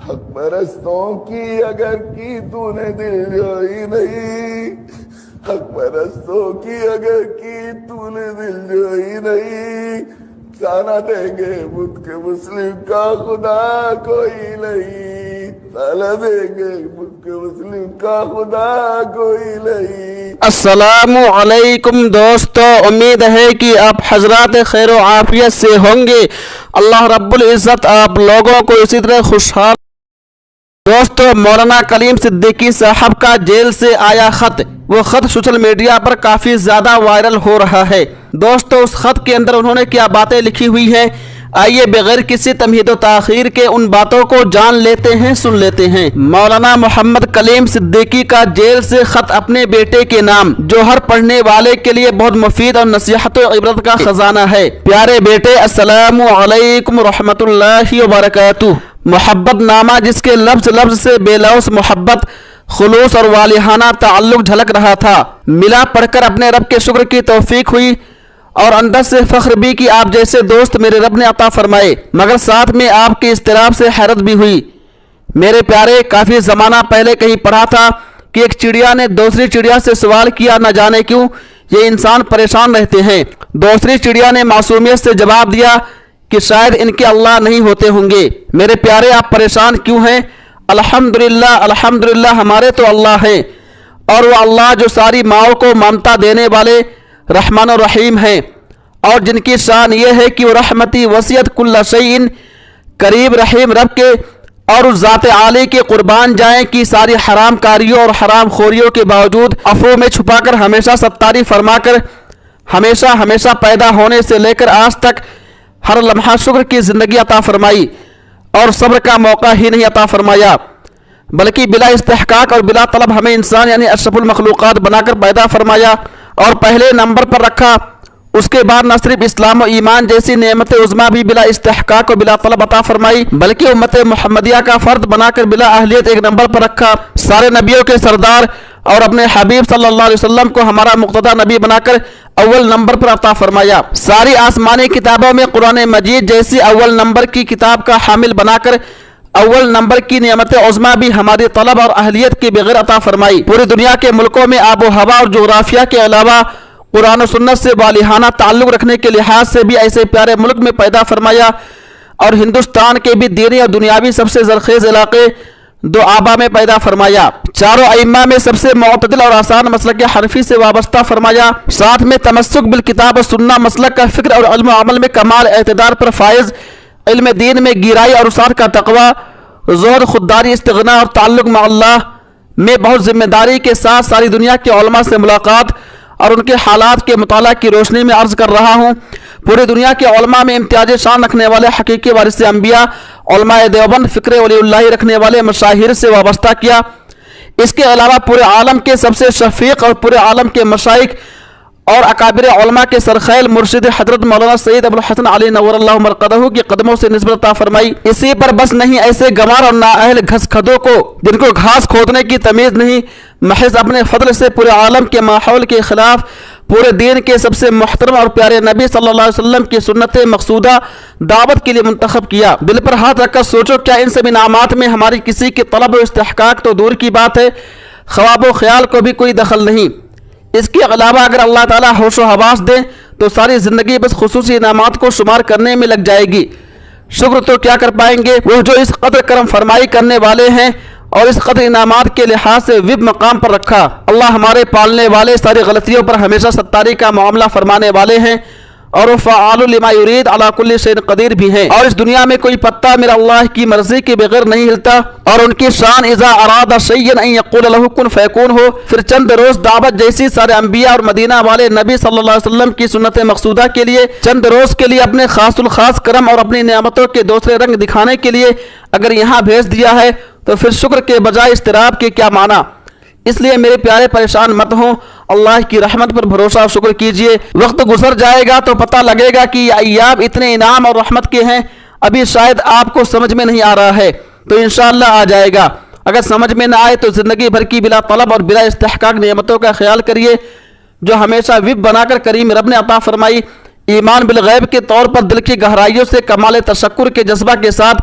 حق پرستوں کی اگر کی تو نے دل جوئی نہیں، حق پرستوں کی اگر کی تو نے دل جوئی نہیں، تانا دیں گے بدھ کے مسلم کا خدا کوئی نہیں، تانا دیں گے بدھ کے مسلم کا خدا کوئی نہیں۔ السلام علیکم دوستو، امید ہے کہ آپ حضرات خیر و عافیت سے ہوں گے۔ اللہ رب العزت آپ لوگوں کو اسی طرح خوشحال۔ دوستو، مولانا کلیم صدیقی صاحب کا جیل سے آیا خط، وہ خط سوشل میڈیا پر کافی زیادہ وائرل ہو رہا ہے۔ دوستو، اس خط کے اندر انہوں نے کیا باتیں لکھی ہوئی ہیں، آئیے بغیر کسی تمہید و تاخیر کے ان باتوں کو جان لیتے ہیں، سن لیتے ہیں۔ مولانا محمد کلیم صدیقی کا جیل سے خط اپنے بیٹے کے نام، جو ہر پڑھنے والے کے لیے بہت مفید اور نصیحت و عبرت کا خزانہ ہے۔ پیارے بیٹے، السلام علیکم ورحمۃ اللہ وبرکاتہ۔ محبت نامہ، جس کے لفظ لفظ سے بے لوث محبت، خلوص اور والہانہ تعلق جھلک رہا تھا، ملا پڑھ کر اپنے رب کے شکر کی توفیق ہوئی اور اندر سے فخر بھی کہ آپ جیسے دوست میرے رب نے عطا فرمائے، مگر ساتھ میں آپ کے اضطراب سے حیرت بھی ہوئی۔ میرے پیارے، کافی زمانہ پہلے کہیں پڑھا تھا کہ ایک چڑیا نے دوسری چڑیا سے سوال کیا، نہ جانے کیوں یہ انسان پریشان رہتے ہیں۔ دوسری چڑیا نے معصومیت سے جواب دیا کہ شاید ان کے اللہ نہیں ہوتے ہوں گے۔ میرے پیارے، آپ پریشان کیوں ہیں؟ الحمدللہ الحمدللہ، ہمارے تو اللہ ہیں، اور وہ اللہ جو ساری ماؤں کو ممتا دینے والے رحمان الرحیم ہیں، اور جن کی شان یہ ہے کہ وہ رحمتی وسعت کل شیء، قریب رحیم رب کے اور اس ذات عالی کے قربان جائیں کہ ساری حرام کاریوں اور حرام خوریوں کے باوجود عفو میں چھپا کر ہمیشہ ستاری فرما کر ہمیشہ ہمیشہ پیدا ہونے سے لے کر آج تک ہر لمحہ شکر کی زندگی عطا فرمائی، اور صبر کا موقع ہی نہیں عطا فرمایا، بلکہ بلا استحقاق اور بلا طلب ہمیں انسان یعنی اشرف المخلوقات بنا کر پیدا فرمایا اور پہلے نمبر پر رکھا۔ اس کے بعد نہ صرف اسلام و ایمان جیسی نعمت عظمیٰ بھی بلا استحقاق اور بلا طلب عطا فرمائی، بلکہ امت محمدیہ کا فرد بنا کر بلا اہلیت ایک نمبر پر رکھا۔ سارے نبیوں کے سردار اور اپنے حبیب صلی اللہ علیہ وسلم کو ہمارا مقتدی نبی بنا کر اول نمبر پر عطا فرمایا۔ ساری آسمانی کتابوں میں قرآن مجید جیسی اول نمبر کی کتاب کا حامل بنا کر اول نمبر کی نعمت عظمیٰ بھی ہماری طلب اور اہلیت کے بغیر عطا فرمائی۔ پوری دنیا کے ملکوں میں آب و ہوا اور جغرافیہ کے علاوہ قرآن و سنت سے والہانہ تعلق رکھنے کے لحاظ سے بھی ایسے پیارے ملک میں پیدا فرمایا، اور ہندوستان کے بھی دینی اور دنیاوی سب سے زرخیز علاقے دو آبا میں پیدا فرمایا۔ چاروں ائمہ میں سب سے معتدل اور آسان مسلک حنفی سے وابستہ فرمایا، ساتھ میں تمسک بالکتاب و سنہ مسلک کا فکر اور علم و عمل میں کمال اعتدار پر فائز، علم دین میں گیرائی اور اسات کا تقوی، زہد، خودداری، استغنا اور تعلق مع اللہ میں بہت ذمہ داری کے ساتھ ساری دنیا کے علماء سے ملاقات اور ان کے حالات کے مطالعہ کی روشنی میں عرض کر رہا ہوں۔ پوری دنیا کے علماء میں امتیاز شان رکھنے والے حقیقی وارث انبیاء علماء دیوبند فکر ولی اللہ رکھنے والے مشاہیر سے وابستہ کیا۔ اس کے علاوہ پورے عالم کے سب سے شفیق اور پورے عالم کے مشائخ اور اکابر علماء کے سرخیل مرشد حضرت مولانا سید ابوالحسن علی نور اللہ مرقدہ کی قدموں سے نسبت عطا فرمائی۔ اسی پر بس نہیں، ایسے گنوار اور نااہل گھس کھدوں کو جن کو گھاس کھودنے کی تمیز نہیں، محض اپنے فضل سے پورے عالم کے ماحول کے خلاف پورے دین کے سب سے محترم اور پیارے نبی صلی اللہ علیہ وسلم کی سنت مقصودہ دعوت کے لیے منتخب کیا۔ دل پر ہاتھ رکھ کر سوچو، کیا ان سب انعامات میں ہماری کسی کی طلب و استحقاق تو دور کی بات ہے، خواب و خیال کو بھی کوئی دخل نہیں۔ اس کے علاوہ اگر اللہ تعالیٰ ہوش و حواس دے تو ساری زندگی بس خصوصی انعامات کو شمار کرنے میں لگ جائے گی۔ شکر تو کیا کر پائیں گے وہ جو اس قدر کرم فرمائی کرنے والے ہیں اور اس قدر انعامات کے لحاظ سے وب مقام پر رکھا۔ اللہ ہمارے پالنے والے ساری غلطیوں پر ہمیشہ ستاری کا معاملہ فرمانے والے ہیں، اور وہ فعال لما یرید علی کل شیء قدیر بھی ہیں، اور اس دنیا میں کوئی پتا میرا اللہ کی مرضی کے بغیر نہیں ہلتا، اور ان کی شان اذا اراد شیئا ان یقول له کن فیکون ہو۔ پھر چند روز دعوت جیسی سارے انبیاء اور مدینہ والے نبی صلی اللہ علیہ وسلم کی سنت مقصودہ کے لیے چند روز کے لیے اپنے خاص الخاص کرم اور اپنی نعمتوں کے دوسرے رنگ دکھانے کے لیے اگر یہاں بھیج دیا ہے تو پھر شکر کے بجائے اضطراب کے کیا معنی؟ اس لیے میرے پیارے پریشان مت ہوں، اللہ کی رحمت پر بھروسہ اور شکر کیجئے۔ وقت گزر جائے گا تو پتہ لگے گا کہ یہ ایام اتنے انعام اور رحمت کے ہیں، ابھی شاید آپ کو سمجھ میں نہیں آ رہا ہے، تو انشاءاللہ آ جائے گا۔ اگر سمجھ میں نہ آئے تو زندگی بھر کی بلا طلب اور بلا استحقاق نعمتوں کا خیال کریے جو ہمیشہ وب بنا کر کریم رب نے عطا فرمائی۔ ایمان بالغیب کے طور پر دل کی گہرائیوں سے کمال تشکر کے جذبہ کے ساتھ